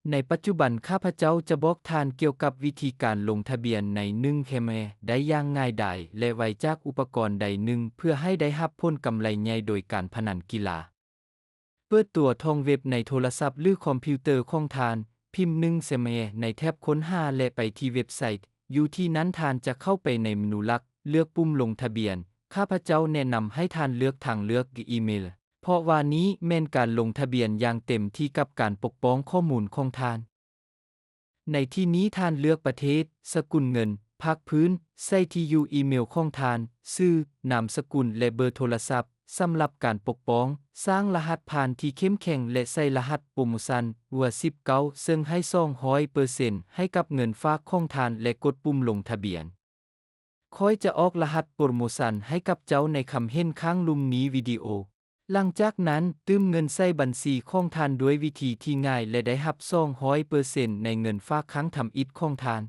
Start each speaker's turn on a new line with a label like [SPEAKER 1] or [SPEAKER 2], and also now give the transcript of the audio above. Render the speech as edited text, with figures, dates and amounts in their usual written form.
[SPEAKER 1] ในปัจจุบันข้าพเจ้าจะบอกท่านเกี่ยวกับวิธีการลงทะเบียนใน1เคมได้อย่างง่ายดายและไวจากอุปกรณ์ใดหนึ่งเพื่อให้ได้รับผลกำไรใหญ่โดยการพนันกีฬาเปิดตัวท่องเว็บในโทรศัพท์หรือคอมพิวเตอร์ของท่านพิมพ์1เคมในแท็บค้นหาและไปที่เว็บไซต์อยู่ที่นั้นท่านจะเข้าไปในเมนูหลักเลือกปุ่มลงทะเบียนข้าพเจ้าแนะนำให้ท่านเลือกทางเลือกอีเมลเพราะว่านี้แม่นการลงทะเบียนอย่างเต็มที่กับการปกป้องข้อมูลของท่านในที่นี้ท่านเลือกประเทศสกุลเงินภาคพื้นใส่ที่อยู่อีเมลของท่านชื่อนามสกุลและเบอร์โทรศัพท์สำหรับการปกป้องสร้างรหัสผ่านที่เข้มแข็งและใส่รหัสโปรโมชั่นวัว19ซึ่งให้200%ให้กับเงินฝากของท่านและกดปุ่มลงทะเบียนค่อยจะออกรหัสโปรโมชั่นให้กับเจ้าในคำเห็นข้างลุ่มนี้วิดีโอหลังจากนั้นตื้มเงินใส่บัญชีของท่านด้วยวิธีที่ง่ายและได้รับ200%ในเงินฝากครั้งทำอิฐของท่าน